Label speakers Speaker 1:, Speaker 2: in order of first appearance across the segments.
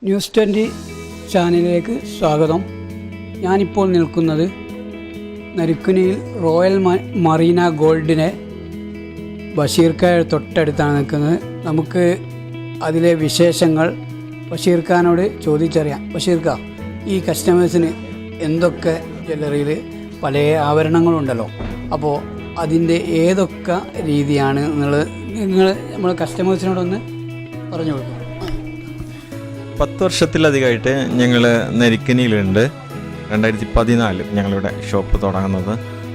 Speaker 1: News 20 ചാനലിലേക്ക് സ്വാഗതം. ഞാനിപ്പോൾ നിൽക്കുന്നത് നരിക്കുനിയിൽ റോയൽ മറീന ഗോൾഡിനെ ബഷീർക്കായുടെ തൊട്ടടുത്താണ് നിൽക്കുന്നത്. നമുക്ക് അതിലെ വിശേഷങ്ങൾ ബഷീർ ഖാനോട് ചോദിച്ചറിയാം. ബഷീർ ഖാ, ഈ കസ്റ്റമേഴ്സിന് എന്തൊക്കെ ജ്വല്ലറിയിൽ പല ആഭരണങ്ങളുണ്ടല്ലോ, അപ്പോൾ അതിൻ്റെ ഏതൊക്കെ രീതിയാണ് നിങ്ങൾ നമ്മൾ കസ്റ്റമേഴ്സിനോടൊന്ന് പറഞ്ഞു കൊടുക്കും.
Speaker 2: 10 വർഷത്തിലധികമായിട്ട് ഞങ്ങൾ നരിക്കുനിയിലുണ്ട്. 2014 ഞങ്ങളിവിടെ ഷോപ്പ് തുടങ്ങുന്നത്.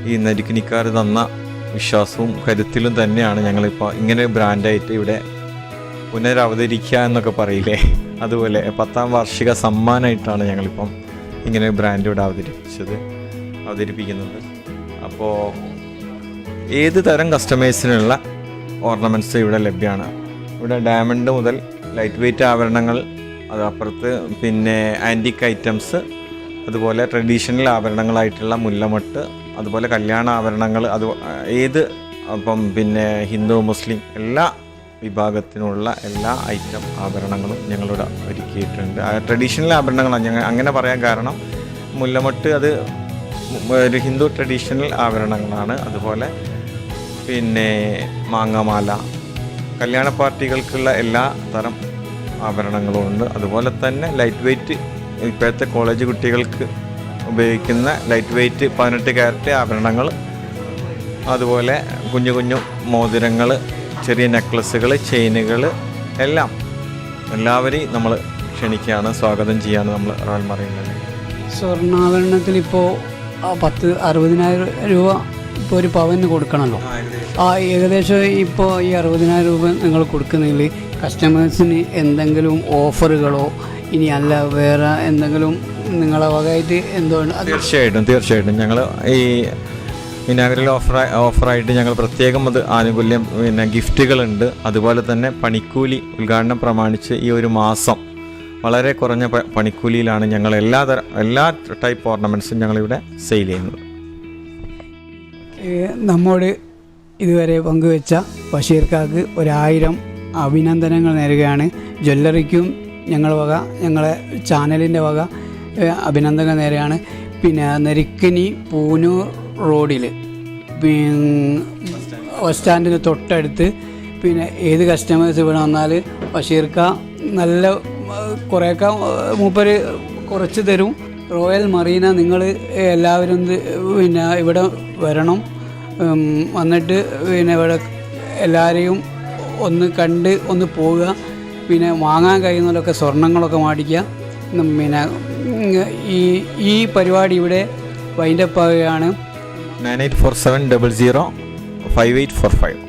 Speaker 2: ഈ നരിക്കുനിക്കാർ തന്ന വിശ്വാസവും കരുത്തിലും തന്നെയാണ് ഞങ്ങളിപ്പോൾ ഇങ്ങനെ ബ്രാൻഡായിട്ട് ഇവിടെ പുനരവതരിക്കുക എന്നൊക്കെ പറയില്ലേ, അതുപോലെ 10ാം വാർഷിക സമ്മാനമായിട്ടാണ് ഞങ്ങളിപ്പം ഇങ്ങനെ ബ്രാൻഡ് ഇവിടെ അവതരിപ്പിക്കുന്നത്. അപ്പോൾ ഏത് തരം കസ്റ്റമേഴ്സിനുള്ള ഓർണമെൻറ്റ്സ് ഇവിടെ ലഭ്യമാണ്. ഇവിടെ ഡയമണ്ട് മുതൽ ലൈറ്റ് വെയ്റ്റ് ആഭരണങ്ങൾ, അത് അപ്പുറത്ത് പിന്നെ ആൻറ്റിക് ഐറ്റംസ്, അതുപോലെ ട്രഡീഷണൽ ആഭരണങ്ങളായിട്ടുള്ള മുല്ലമൊട്ട്, അതുപോലെ കല്യാണ ആഭരണങ്ങൾ, അത് ഏത് അപ്പം പിന്നെ ഹിന്ദു മുസ്ലിം എല്ലാ വിഭാഗത്തിനുള്ള എല്ലാ ഐറ്റം ആഭരണങ്ങളും ഞങ്ങളിവിടെ ഒരുക്കിയിട്ടുണ്ട്. ട്രഡീഷണൽ ആഭരണങ്ങളാണ് ഞങ്ങൾ അങ്ങനെ പറയാൻ കാരണം, മുല്ലമൊട്ട് അത് ഒരു ഹിന്ദു ട്രഡീഷണൽ ആഭരണങ്ങളാണ്. അതുപോലെ പിന്നെ മാങ്ങമാല, കല്യാണ പാർട്ടികൾക്കുള്ള എല്ലാ തരം ആഭരണങ്ങളും ഉണ്ട്. അതുപോലെ തന്നെ ലൈറ്റ് വെയ്റ്റ്, ഇപ്പോഴത്തെ കോളേജ് കുട്ടികൾക്ക് ഉപയോഗിക്കുന്ന ലൈറ്റ് വെയ്റ്റ് 18 കാരറ്റ് ആഭരണങ്ങൾ, അതുപോലെ കുഞ്ഞു കുഞ്ഞു മോതിരങ്ങൾ, ചെറിയ നെക്ലസുകൾ, ചെയിനുകൾ എല്ലാം എല്ലാവരെയും നമ്മൾ ക്ഷണിക്കുകയാണ്, സ്വാഗതം ചെയ്യാണ് നമ്മൾ റോയൽ മറീനയിൽ.
Speaker 1: സ്വർണ്ണാഭരണത്തിൽ ഇപ്പോൾ 60,000 രൂപ ഇപ്പോൾ ഒരു പവന് കൊടുക്കണമല്ലോ. ഏകദേശം ഇപ്പോൾ ഈ 60,000 രൂപ നിങ്ങൾ കൊടുക്കുന്നതിൽ കസ്റ്റമേഴ്സിന് എന്തെങ്കിലും ഓഫറുകളോ ഇനി അല്ല വേറെ എന്തെങ്കിലും നിങ്ങളെ വകയായിട്ട് എന്തുകൊണ്ട്?
Speaker 2: തീർച്ചയായിട്ടും ഞങ്ങൾ ഈ ഇനാഗുറൽ ഓഫറായിട്ട് ഞങ്ങൾ പ്രത്യേകം അത് ആനുകൂല്യം, പിന്നെ ഗിഫ്റ്റുകളുണ്ട്. അതുപോലെ തന്നെ പണിക്കൂലി ഉദ്ഘാടനം പ്രമാണിച്ച് ഈ ഒരു മാസം വളരെ കുറഞ്ഞ പണിക്കൂലിയിലാണ് ഞങ്ങൾ എല്ലാ ടൈപ്പ് ഓർണമെൻറ്റ്സും ഞങ്ങളിവിടെ സെയിൽ ചെയ്യുന്നത്.
Speaker 1: നമ്മോട് ഇതുവരെ പങ്കുവെച്ച ബഷീർ ഖാക്ക് 1000 അഭിനന്ദനങ്ങൾ നേരുകയാണ്. ജ്വല്ലറിക്കും ഞങ്ങളെ ചാനലിൻ്റെ വക അഭിനന്ദനങ്ങൾ നേരെയാണ്. പിന്നെ നരിക്കുനി പൂനൂർ റോഡിൽ ബസ് സ്റ്റാൻഡിന് തൊട്ടടുത്ത്, പിന്നെ ഏത് കസ്റ്റമേഴ്സ് ഇവിടെ വന്നാൽ ബഷീർ ഖാ നല്ല കുറേയൊക്കെ മൂപ്പര് കുറച്ച് തരും. റോയൽ മറീന നിങ്ങൾ എല്ലാവരും പിന്നെ ഇവിടെ വരണം. വന്നിട്ട് പിന്നെ ഇവിടെ എല്ലാവരെയും ഒന്ന് കണ്ട് ഒന്ന് പോവുക. പിന്നെ വാങ്ങാൻ കഴിയുന്നതിലൊക്കെ സ്വർണ്ണങ്ങളൊക്കെ മേടിക്കുക. പിന്നെ ഈ പരിപാടി ഇവിടെ വൈൻഡപ്പ് ആവുകയാണ്.
Speaker 2: 9847005845